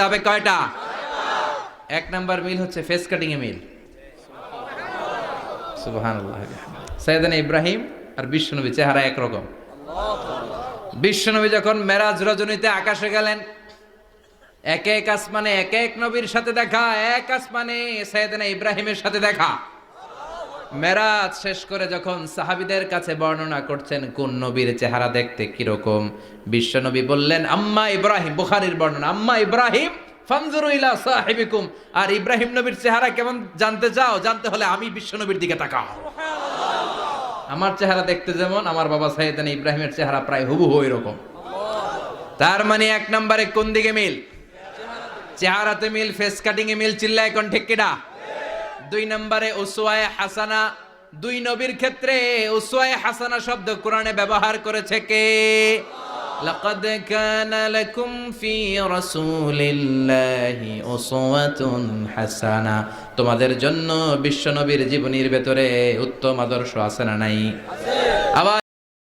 হবে কয়টা? এক নাম্বার মিল হচ্ছে ফেস কাটিং এ মিল। সুবহানাল্লাহ। সাইয়েদনা ইব্রাহিম আর বিশ্বনবী চেহারা একরকম। বিশ্বনবী যখন মেরাজ রজনীতে আকাশে গেলেন, এক এক আসমানে এক এক নবীর সাথে দেখা, এক আসমানে সাইয়েদনা ইব্রাহিমের সাথে দেখা। মেরাজ শেষ করে যখন সাহাবীদের কাছে বর্ণনা করছেন কোন নবীর চেহারা দেখতে কিরকম, বিশ্বনবী বললেন আম্মা ইব্রাহিম, বুখারীর বর্ণনা, আম্মা ইব্রাহিম ফানজুরু ইলা সাহিবিকুম। আর ইব্রাহিম নবীর চেহারা কেমন জানতে চাও? জানতে হলে আমি বিশ্বনবীর দিকে তাকাও। আমার চেহারা দেখতে যেমন, আমার বাবা সাইয়েদনা ইব্রাহিমের চেহারা প্রায় হুবহু এরকম। তার মানে এক নম্বরে কোন দিকে মিল? চেহারাতে মিল, ফেস কাটিং এ মিল। চিল্লায় কোন ঠিক কিনা? দুই নম্বরে উসওয়ায়ে হাসানা। দুই নবীর ক্ষেত্রে উসওয়ায়ে হাসানা শব্দ কোরআনে ব্যবহার করেছে কে? লাকাদ কানা লাকুম ফি রাসূলিল্লাহি উসওয়াতুন হাসানা। তোমাদের জন্য বিশ্বনবীর জীবনীর ভেতরে উত্তম আদর্শ আছে না নাই? আছে। আবার